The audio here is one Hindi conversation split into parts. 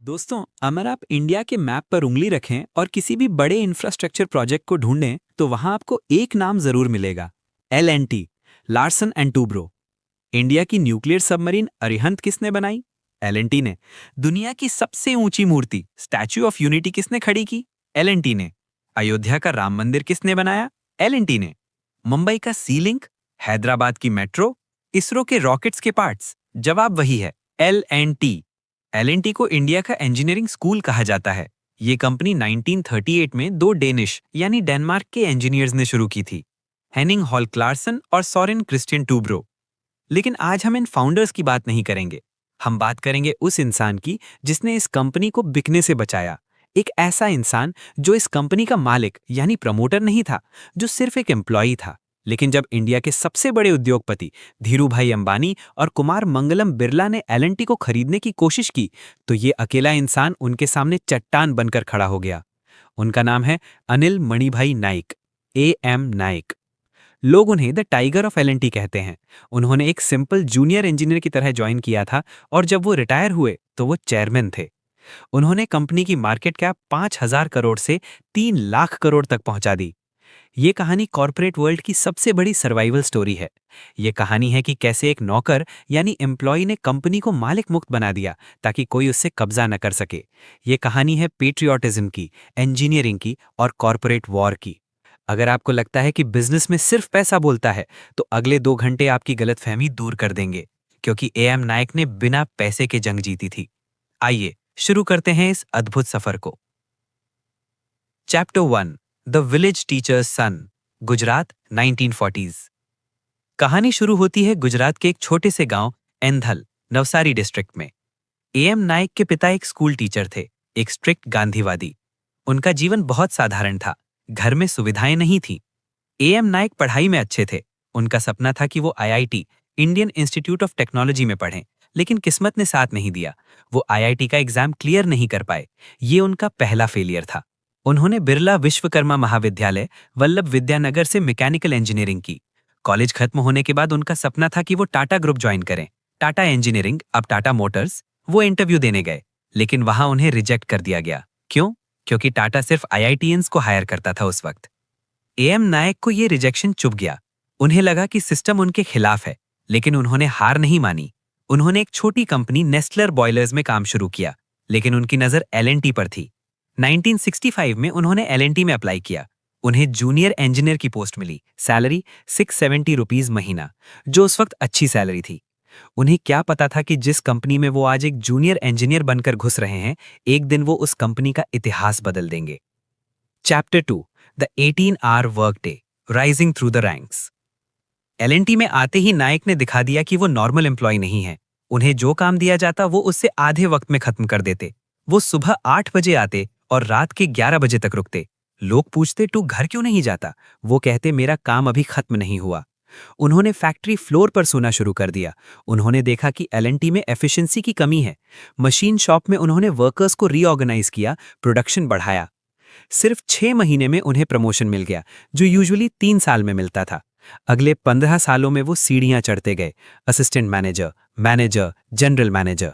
दोस्तों, अगर आप इंडिया के मैप पर उंगली रखें और किसी भी बड़े इंफ्रास्ट्रक्चर प्रोजेक्ट को ढूंढें तो वहां आपको एक नाम जरूर मिलेगा। L Larsen and Toubro. India की न्यूक्लियर सबमरीन अरिहंत किसने बनाई? एल ने। दुनिया की सबसे ऊंची मूर्ति स्टैच्यू ऑफ यूनिटी किसने खड़ी की? एल ने। अयोध्या का राम मंदिर किसने बनाया? एल ने। मुंबई का सी लिंक, हैदराबाद की मेट्रो, इसरो के रॉकेट्स के पार्ट्स, जवाब वही है, एल को इंडिया का इंजीनियरिंग स्कूल कहा जाता है। ये कंपनी 1938 में दो डेनिश यानी डेनमार्क के इंजीनियर्स ने शुरू की थी, हेनिंग हॉल क्लार्सन और सोरेन क्रिस्टियन टूब्रो। लेकिन आज हम इन फाउंडर्स की बात नहीं करेंगे। हम बात करेंगे उस इंसान की जिसने इस कंपनी को बिकने से बचाया। एक ऐसा इंसान जो इस कंपनी का मालिक यानी प्रमोटर नहीं था, जो सिर्फ एक एम्प्लॉई था। लेकिन जब इंडिया के सबसे बड़े उद्योगपति धीरूभाई अंबानी और कुमार मंगलम बिरला ने एल को खरीदने की कोशिश की, तो ये अकेला इंसान उनके सामने चट्टान बनकर खड़ा हो गया। उनका नाम है अनिल मणिभाई नाइक, AM नाइक। लोग उन्हें द टाइगर ऑफ एल कहते हैं। उन्होंने एक सिंपल जूनियर इंजीनियर की तरह ज्वाइन किया था और जब वो रिटायर हुए तो वो चेयरमैन थे। उन्होंने कंपनी की मार्केट कैप 5,000 करोड़ से 3 लाख करोड़ तक पहुंचा दी। ये कहानी कॉर्पोरेट वर्ल्ड की सबसे बड़ी सर्वाइवल स्टोरी है। ये कहानी है कि कैसे एक नौकर यानी एम्प्लॉय ने कंपनी को मालिक मुक्त बना दिया ताकि कोई उससे कब्जा न कर सके। ये कहानी है पेट्रियोटिज्म की, इंजीनियरिंग की और कॉर्पोरेट वॉर की। अगर आपको लगता है कि बिजनेस में सिर्फ पैसा बोलता है, तो अगले 2 घंटे आपकी गलतफहमी दूर कर देंगे, क्योंकि AM नायक ने बिना पैसे के जंग जीती थी। आइए शुरू करते हैं इस अद्भुत सफर को। Chapter 1, the village teacher's son, Gujarat 1940s। कहानी शुरू होती है गुजरात के एक छोटे से गांव एंधल, नवसारी डिस्ट्रिक्ट में। AM नायक के पिता एक स्कूल टीचर थे, एक स्ट्रिक्ट गांधीवादी। उनका जीवन बहुत साधारण था, घर में सुविधाएं नहीं थी। AM नायक पढ़ाई में अच्छे थे। उनका सपना था कि वो IIT, Indian institute of technology में पढ़ें, लेकिन किस्मत ने साथ नहीं दिया। वो IIT का एग्जाम क्लियर नहीं कर पाए। ये उनका पहला फेलियर था। उन्होंने बिरला विश्वकर्मा महाविद्यालय, वल्लभ विद्यानगर से मैकेनिकल इंजीनियरिंग की। कॉलेज खत्म होने के बाद उनका सपना था कि वो टाटा ग्रुप ज्वाइन करें, टाटा इंजीनियरिंग, अब टाटा मोटर्स। वो इंटरव्यू देने गए, लेकिन वहां उन्हें रिजेक्ट कर दिया गया। क्यों? क्योंकि टाटा सिर्फ IITians को हायर करता था उस वक्त। AM नायक को ये रिजेक्शन चुभ गया। उन्हें लगा कि सिस्टम उनके खिलाफ है, लेकिन उन्होंने हार नहीं मानी। उन्होंने एक छोटी कंपनी नेस्टलर बॉयलर्स में काम शुरू किया, लेकिन उनकी नजर L&T पर थी। 1965 में उन्होंने L&T में अप्लाई किया। उन्हें जूनियर इंजीनियर की पोस्ट मिली, सैलरी 670 रुपीज महीना, जो उस वक्त अच्छी सैलरी थी। उन्हें क्या पता था कि जिस कंपनी में वो आज एक जूनियर इंजीनियर बनकर घुस रहे हैं, एक दिन वो उस कंपनी का इतिहास बदल देंगे। Chapter 2, the 18-hour work day, rising through the ranks. L&T में आते ही नायक ने दिखा दिया कि वो नॉर्मल एम्प्लॉय नहीं है। उन्हें जो काम दिया जाता वो उससे आधे वक्त में खत्म कर देते। वो सुबह 8 बजे आते और रात के 11 बजे तक रुकते। लोग पूछते तू घर क्यों नहीं जाता? वो कहते मेरा काम अभी खत्म नहीं हुआ। उन्होंने फैक्ट्री फ्लोर पर सोना शुरू कर दिया। उन्होंने देखा कि L&T में एफिशिएंसी की कमी है। मशीन शॉप में उन्होंने वर्कर्स को रीऑर्गेनाइज किया, प्रोडक्शन बढ़ाया। सिर्फ 6 महीने में उन्हें प्रमोशन मिल गया, जो यूजुअली 3 साल में मिलता था। अगले 15 सालों में वो सीढ़ियां चढ़ते गए, assistant manager, manager, general manager.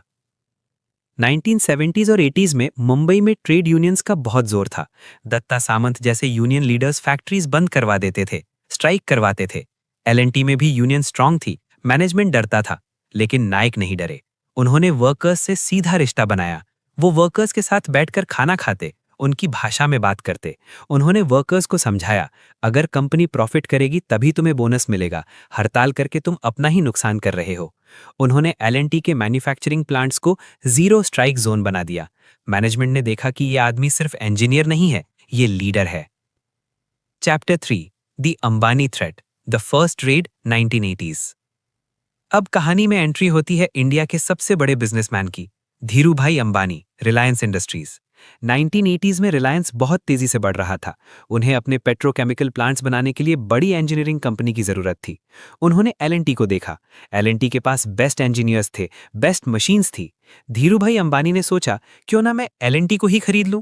1970s और 80s में मुंबई में ट्रेड यूनियंस का बहुत जोर था। दत्ता सामंत जैसे यूनियन लीडर्स फैक्ट्रीज बंद करवा देते थे, स्ट्राइक करवाते थे। L&T में भी यूनियन स्ट्रांग थी, मैनेजमेंट डरता था, लेकिन नायक नहीं डरे। उन्होंने वर्कर्स से सीधा रिश्ता बनाया। वो वर्कर्स के साथ बैठकर खाना खाते, उनकी भाषा में बात करते। उन्होंने वर्कर्स को समझाया, अगर कंपनी प्रॉफिट करेगी तभी तुम्हें बोनस मिलेगा, हड़ताल करके तुम अपना ही नुकसान कर रहे हो। उन्होंने L&T के मैन्युफैक्चरिंग प्लांट्स को 0 स्ट्राइक जोन बना दिया। मैनेजमेंट ने देखा कि ये आदमी सिर्फ इंजीनियर नहीं है, ये लीडर है। Chapter 3, the Ambani threat, the first red 1980s। अब कहानी में एंट्री होती है इंडिया के सबसे बड़े बिजनेसमैन की, धीरूभाई अंबानी, रिलायंस इंडस्ट्रीज। 1980s में रिलायंस बहुत तेजी से बढ़ रहा था। उन्हें अपने पेट्रोकेमिकल प्लांट्स बनाने के लिए बड़ी इंजीनियरिंग कंपनी की जरूरत थी। उन्होंने L&T को देखा। L&T के पास बेस्ट इंजीनियर्स थे, बेस्ट मशीन्स थी। धीरूभाई अंबानी ने सोचा, क्यों ना मैं L&T को ही खरीद लूं।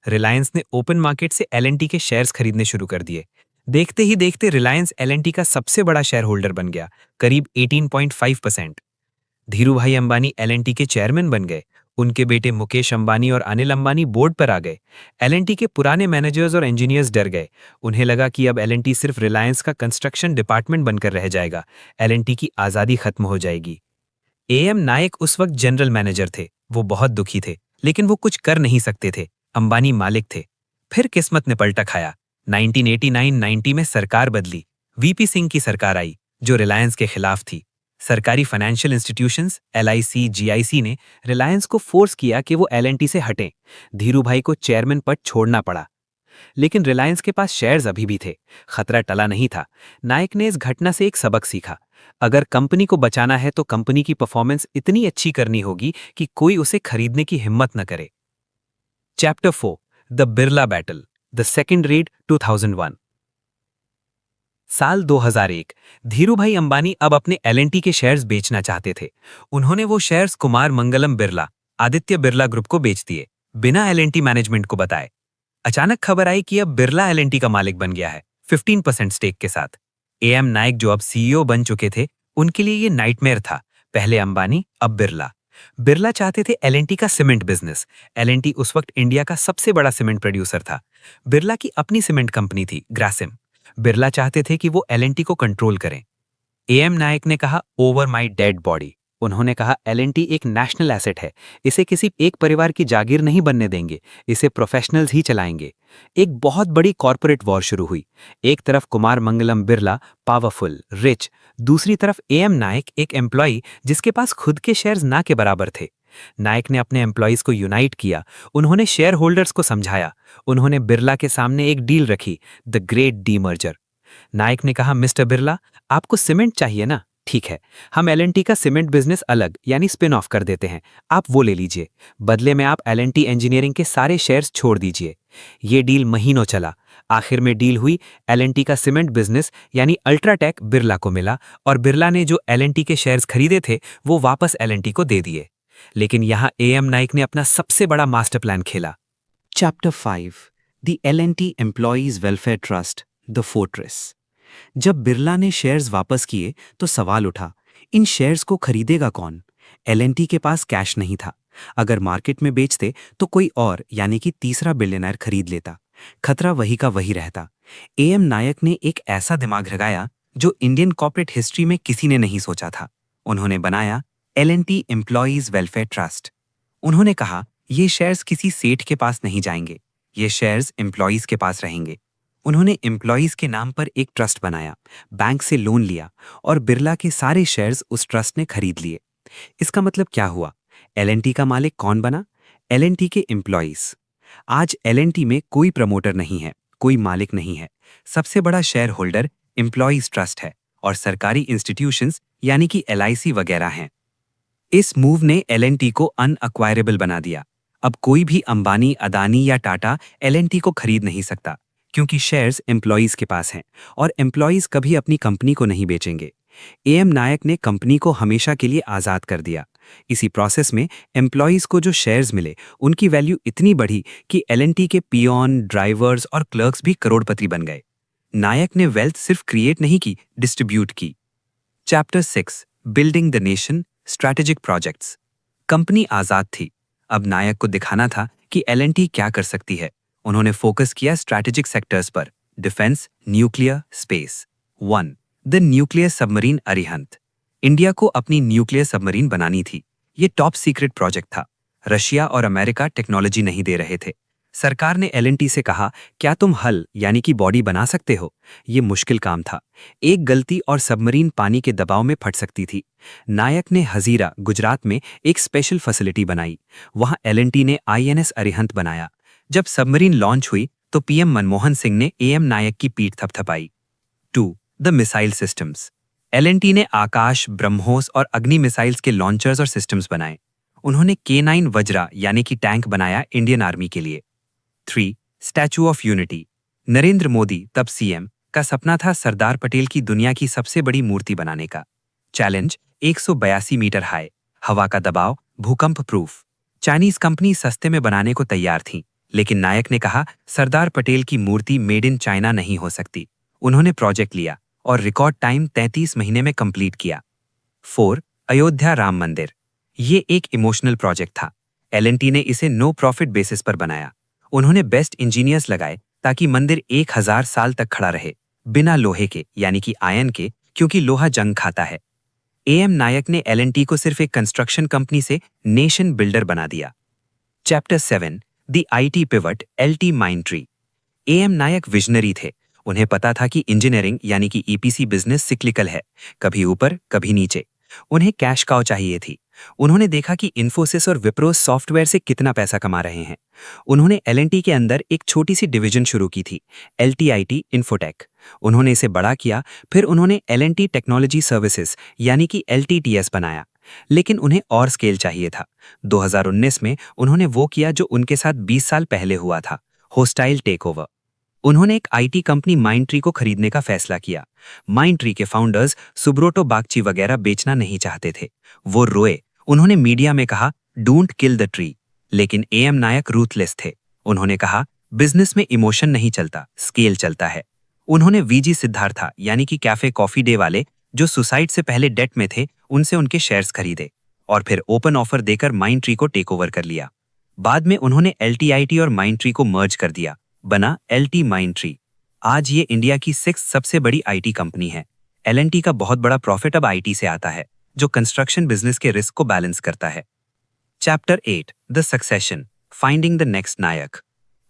रिलायंस ने ओपन मार्केट से L&T के शेयर्स खरीदने शुरू कर दिए। देखते ही देखते रिलायंस L&T का सबसे बड़ा शेयर होल्डर बन गया, करीब 18.5%। धीरूभाई अंबानी L&T के चेयरमैन बन गए। उनके बेटे मुकेश अंबानी और अनिल अंबानी बोर्ड पर आ गए। एल&टी के पुराने मैनेजर्स और इंजीनियर्स डर गए। उन्हें लगा कि अब एल&टी सिर्फ रिलायंस का कंस्ट्रक्शन डिपार्टमेंट बनकर रह जाएगा। एल&टी की आज़ादी खत्म हो जाएगी। एएम नायक उस वक्त जनरल मैनेजर थे। वो बहुत दुखी थे, लेकिन वो कुछ कर नहीं सकते थे। अंबानी मालिक थे। फिर किस्मत ने पलटा खाया। 1989-90 में सरकार बदली। वीपी सिंह की सरकार आई, जो रिलायंस के खिलाफ थी। सरकारी फाइनेंशियल इंस्टीट्यूशंस एलआईसी, जीआईसी ने रिलायंस को फोर्स किया कि वो एल&टी से हटें। धीरू भाई को चेयरमैन पद छोड़ना पड़ा। लेकिन रिलायंस के पास शेयर्स अभी भी थे। खतरा टला नहीं था। नायक ने इस घटना से एक सबक सीखा। अगर कंपनी को बचाना है तो कंपनी की परफॉर्मेंस इतनी अच्छी करनी होगी कि कोई उसे खरीदने की हिम्मत न करे। Chapter 4, the Birla battle, the second red 2001। साल 2001। धीरूभाई अंबानी अब अपने एल&टी के शेयर्स बेचना चाहते थे। उन्होंने वो शेयर्स कुमार मंगलम बिरला, आदित्य बिरला ग्रुप को बेच दिए, बिना एल&टी मैनेजमेंट को बताए। अचानक खबर आई कि अब बिरला एल&टी का मालिक बन गया है, 15% स्टेक के साथ। एएम नायक, जो अब सीईओ बन चुके थे, उनके लिए ये नाइटमेयर था। पहले अंबानी, अब बिरला। बिरला चाहते थे एल&टी का सीमेंट बिजनेस। एल&टी उस वक्त इंडिया का सबसे बड़ा सीमेंट प्रोड्यूसर था। बिरला की अपनी सीमेंट कंपनी थी, ग्रासिम। बिरला चाहते थे कि वो एल&टी को कंट्रोल करें। एएम नायक ने कहा, ओवर माई डेड बॉडी। उन्होंने कहा, एल&टी एक नेशनल एसेट है। इसे किसी एक परिवार की जागीर नहीं बनने देंगे। इसे प्रोफेशनल्स ही चलाएंगे। एक बहुत बड़ी कॉर्पोरेट वॉर शुरू हुई। एक तरफ कुमार मंगलम बिरला, पावरफुल, रिच। दूसरी तरफ एएम नायक, एक एम्प्लॉय जिसके पास खुद के शेयर्स ना के बराबर थे। नायक ने अपने एम्प्लॉयज को यूनाइट किया। उन्होंने शेयर होल्डर्स को समझाया। उन्होंने बिरला के सामने एक डील रखी, द ग्रेट डीमर्जर। नायक ने कहा, मिस्टर बिरला, आपको सीमेंट चाहिए ना? ठीक है, हम एल&टी का सीमेंट बिजनेस अलग यानी स्पिन ऑफ कर देते हैं। आप वो ले लीजिए। बदले में आप एल&टी इंजीनियरिंग के सारे शेयर्स छोड़ दीजिए। ये डील महीनों चला। आखिर में डील हुई। एल&टी का सीमेंट बिजनेस यानी अल्ट्राटेक बिरला को मिला और बिरला ने जो एल&टी के शेयर्स खरीदे थे वो वापस एल&टी को दे दिए। लेकिन यहां एएम नायक ने अपना सबसे बड़ा मास्टर प्लान खेला। Chapter 5, the L&T employees welfare trust, the fortress. जब बिरला ने शेयर्स वापस किए तो सवाल उठा, इन शेयर्स को खरीदेगा कौन? एल&टी के पास कैश नहीं था। अगर मार्केट में बेचते तो कोई और यानी कि तीसरा बिलियनर खरीद लेता। खतरा वही का वही रहता। एएम नायक ने एक ऐसा दिमाग लगाया जो इंडियन कॉर्पोरेट हिस्ट्री में किसी ने नहीं सोचा था। उन्होंने बनाया एल&टी एम्प्लॉयज वेलफेयर ट्रस्ट। उन्होंने कहा, ये शेयर्स किसी सेठ के पास नहीं जाएंगे, ये शेयर्स एम्प्लॉयज के पास रहेंगे। उन्होंने एम्प्लॉयज के नाम पर एक ट्रस्ट बनाया, बैंक से लोन लिया और बिरला के सारे शेयर्स उस ट्रस्ट ने खरीद लिए। इसका मतलब क्या हुआ? एल&टी का मालिक कौन बना? एल&टी के एम्प्लॉयज। आज एल&टी में कोई प्रमोटर नहीं है, कोई मालिक नहीं है। सबसे बड़ा शेयर होल्डर एम्प्लॉयज ट्रस्ट है और सरकारी इंस्टीट्यूशंस यानी कि एलआईसी वगैरह हैं। इस मूव ने एल&टी को अनअक्वायरेबल बना दिया। अब कोई भी अंबानी, अदानी या टाटा एल&टी को खरीद नहीं सकता, क्योंकि शेयर्स एम्प्लॉयज के पास हैं और एम्प्लॉयज कभी अपनी कंपनी को नहीं बेचेंगे। एएम नायक ने कंपनी को हमेशा के लिए आज़ाद कर दिया। इसी प्रोसेस में एम्प्लॉयज को जो शेयर्स मिले उनकी वैल्यू इतनी बढ़ी कि एल&टी के पियोन, ड्राइवर्स और क्लर्क्स भी करोड़पति बन गए। नायक ने वेल्थ सिर्फ क्रिएट नहीं की, डिस्ट्रीब्यूट की। Chapter 6, building the nation, strategic projects. Company आज़ाद थी। अब नायक को दिखाना था कि एल&टी क्या कर सकती है। उन्होंने फोकस किया स्ट्रैटेजिक सेक्टर्स पर, defence, nuclear, space. 1, the nuclear submarine Arihant. India को अपनी न्यूक्लियर सबमरीन बनानी थी। ये टॉप सीक्रेट प्रोजेक्ट था। रशिया और अमेरिका टेक्नोलॉजी नहीं दे रहे थे। सरकार ने एल&टी से कहा, क्या तुम हल यानी कि बॉडी बना सकते हो? ये मुश्किल काम था। एक गलती और सबमरीन पानी के दबाव में फट सकती थी। नायक ने हजीरा, गुजरात में एक स्पेशल फैसिलिटी बनाई। वहां एल&टी ने आईएनएस अरिहंत बनाया। जब सबमरीन लॉन्च हुई तो पीएम मनमोहन सिंह ने एएम नायक की पीठ थपथपाई। 2, द मिसाइल सिस्टम्स। एल&टी ने आकाश, ब्रह्मोस और अग्नि मिसाइल्स के लॉन्चर्स और सिस्टम्स बनाए। उन्होंने K9 वज्रा यानी कि टैंक बनाया इंडियन आर्मी के लिए। 3, statue of unity. Narendra Modi, तब सीएम, का सपना था सरदार पटेल की दुनिया की सबसे बड़ी मूर्ति बनाने का। चैलेंज 182 मीटर हाई, हवा का दबाव, भूकंप प्रूफ। चाइनीज कंपनी सस्ते में बनाने को तैयार थी, लेकिन नायक ने कहा, सरदार पटेल की मूर्ति मेड इन चाइना नहीं हो सकती। उन्होंने प्रोजेक्ट लिया और रिकॉर्ड टाइम 33 महीने में कंप्लीट किया। 4, अयोध्या राम मंदिर। ये एक इमोशनल प्रोजेक्ट था। L&T ने इसे नो प्रॉफिट बेसिस पर बनाया। उन्होंने बेस्ट इंजीनियर्स लगाए ताकि मंदिर 1000 साल तक खड़ा रहे, बिना लोहे के यानी कि आयन के, क्योंकि लोहा जंग खाता है। एएम नायक ने L&T को सिर्फ एक कंस्ट्रक्शन कंपनी से नेशन बिल्डर बना दिया। Chapter 7 the IT pivot LT Mindtree. AM Naik visionary थे। उन्हें पता था कि इंजीनियरिंग यानी कि ईपीसी बिजनेस सिक्लिकल है, कभी ऊपर कभी नीचे। उन्हें कैश काउ चाहिए थी। उन्होंने देखा कि इन्फोसिस और विप्रो सॉफ्टवेयर से कितना पैसा कमा रहे हैं। उन्होंने L&T के अंदर एक छोटी सी डिवीजन शुरू की थी, LTIT इन्फोटेक। उन्होंने इसे बड़ा किया, फिर उन्होंने L&T टेक्नोलॉजी सर्विसेज यानी कि LTTS बनाया। लेकिन उन्हें और स्केल चाहिए था। 2019 में उन्होंने वो किया जो उनके साथ 20 साल पहले हुआ था, होस्टाइल टेकओवर। उन्होंने एक आईटी कंपनी माइंडट्री को खरीदने का फैसला किया। माइंडट्री के फाउंडर्स सुब्रोटो बागची वगैरह बेचना नहीं चाहते थे। वो रोए। उन्होंने मीडिया में कहा, डोंट किल द ट्री। लेकिन एएम नायक रूथलेस थे। उन्होंने कहा, बिजनेस में इमोशन नहीं चलता, स्केल चलता है। उन्होंने वीजी सिद्धार्था यानी कि कैफे कॉफी डे वाले, जो सुसाइड से पहले डेट में थे, उनसे उनके शेयर्स खरीदे और फिर ओपन ऑफर देकर माइंडट्री को टेक ओवर कर लिया। बाद में उन्होंने LTIT और माइंडट्री को मर्ज कर दिया, बना LT माइंडट्री। आज ये इंडिया की 6th सबसे बड़ी आईटी कंपनी है। L&T का बहुत बड़ा प्रॉफिट अब आईटी से आता है, जो कंस्ट्रक्शन बिजनेस के रिस्क को बैलेंस करता है। Chapter 8 the succession, finding the next Nayak.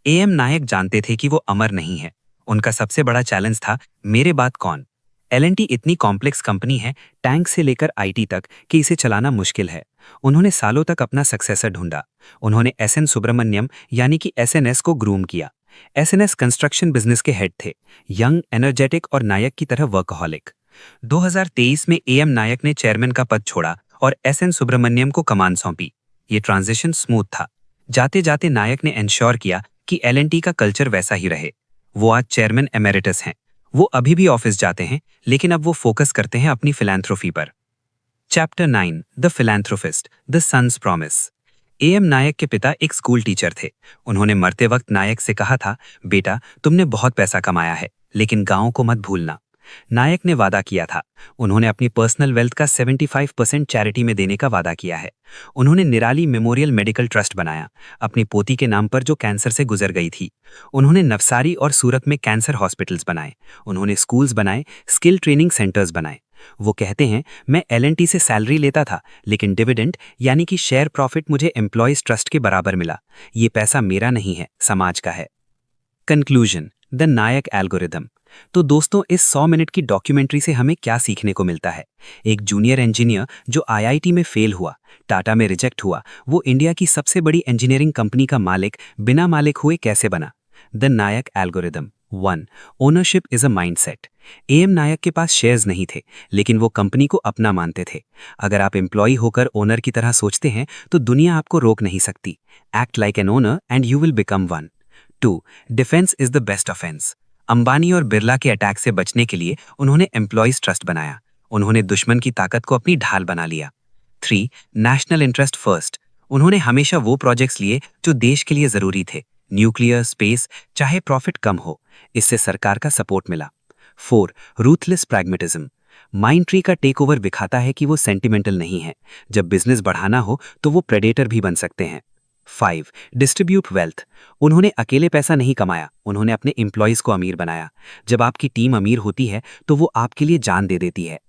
AM Nayak जानते थे कि वो अमर नहीं है। उनका सबसे बड़ा चैलेंज था, मेरे बाद कौन। L&T इतनी कॉम्प्लेक्स कंपनी है, टैंक से लेकर आईटी तक, कि इसे चलाना मुश्किल है। उन्होंने सालों तक अपना सक्सेसर ढूंढा। उन्होंने SN सुब्रमण्यम यानी कि SNS को ग्रूम किया। SNS कंस्ट्रक्शन बिजनेस के हेड थे, यंग, एनर्जेटिक और नायक की तरह वर्कहॉलिक। 2023 में एएम नायक ने चेयरमैन का पद छोड़ा और SN सुब्रमण्यम को कमान सौंपी। ये ट्रांजिशन स्मूथ था। जाते जाते नायक ने एंश्योर किया कि L&T का कल्चर वैसा ही रहे। वो आज चेयरमैन एमेरिटस हैं। वो अभी भी ऑफिस जाते हैं, लेकिन अब वो फोकस करते हैं अपनी फिलैंथ्रोफी पर। Chapter 9 the philanthropist, the son's promise. AM Nayak के पिता एक स्कूल टीचर थे। उन्होंने मरते वक्त नायक से कहा था, बेटा तुमने बहुत पैसा कमाया है, लेकिन गांव को मत भूलना। नायक ने वादा किया था। उन्होंने अपनी पर्सनल वेल्थ का 75% चैरिटी में देने का वादा किया है। उन्होंने निराली मेमोरियल मेडिकल ट्रस्ट बनाया, अपनी पोती के नाम पर जो कैंसर से गुजर गई थी। उन्होंने नवसारी और सूरत में कैंसर हॉस्पिटल्स बनाए। उन्होंने स्कूल्स बनाए, स्किल ट्रेनिंग सेंटर्स बनाए। वो कहते हैं, मैं L&T से सैलरी लेता था, लेकिन डिविडेंड यानी कि शेयर प्रॉफिट मुझे एम्प्लॉयज ट्रस्ट के बराबर मिला। ये पैसा मेरा नहीं है, समाज का है। Conclusion, the Nayak algorithm. तो दोस्तों, इस 100 मिनट की डॉक्यूमेंट्री से हमें क्या सीखने को मिलता है? एक जूनियर इंजीनियर जो IIT में फेल हुआ, टाटा में रिजेक्ट हुआ, वो इंडिया की सबसे बड़ी इंजीनियरिंग कंपनी का मालिक बिना मालिक हुए कैसे बना? The Nayak algorithm. 1. Ownership is a mindset. AM Nayak के पास शेयर्स नहीं थे, लेकिन वो कंपनी को अपना मानते थे। अगर आप एम्प्लॉय होकर ओनर की तरह सोचते हैं, तो दुनिया आपको रोक नहीं सकती। Act like an owner and you will become one. 2. Defence is the best offence. Ambani और बिरला के अटैक से बचने के लिए उन्होंने एम्प्लॉयज ट्रस्ट बनाया। उन्होंने दुश्मन की ताकत को अपनी ढाल बना लिया। 3. National interest first. उन्होंने हमेशा वो प्रोजेक्ट्स लिए जो देश के लिए जरूरी थे, न्यूक्लियर, स्पेस, चाहे प्रॉफिट कम हो। इससे सरकार का सपोर्ट मिला। 4. Ruthless pragmatism. माइंडट्री का टेक ओवर दिखाता है कि वो सेंटिमेंटल नहीं है। जब बिजनेस बढ़ाना हो तो वो प्रेडेटर भी बन सकते हैं। 5. Distribute wealth. उन्होंने अकेले पैसा नहीं कमाया, उन्होंने अपने एम्प्लॉयज को अमीर बनाया। जब आपकी टीम अमीर होती है तो वो आपके लिए जान दे देती है।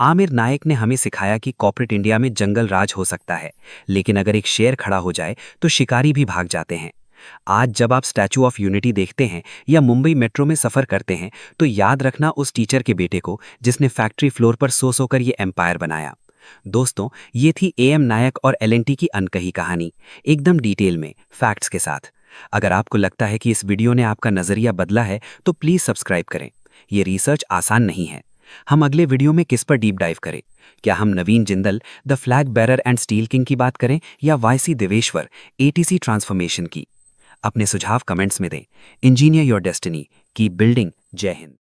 आमिर नायक ने हमें सिखाया कि कॉर्पोरेट इंडिया में जंगल राज हो सकता है, लेकिन अगर एक शेर खड़ा हो जाए तो शिकारी भी भाग जाते हैं। आज जब आप स्टैचू ऑफ यूनिटी देखते हैं या मुंबई मेट्रो में सफर करते हैं, तो याद रखना उस टीचर के बेटे को जिसने फैक्ट्री फ्लोर पर सो सोकर ये एम्पायर बनाया। दोस्तों, ये थी एएम नायक और L&T की अनकही कहानी, एकदम डिटेल में, फैक्ट्स के साथ। अगर आपको लगता है कि इस वीडियो ने आपका नजरिया बदला है, तो प्लीज सब्सक्राइब करें। ये रिसर्च आसान नहीं है। हम अगले वीडियो में किस पर डीप डाइव करें? क्या हम Naveen Jindal, the flag bearer and steel king की बात करें, या YC देवेश्वर, ATC ट्रांसफॉर्मेशन की? अपने सुझाव कमेंट्स में दें। Engineer your destiny, keep building. जय हिंद।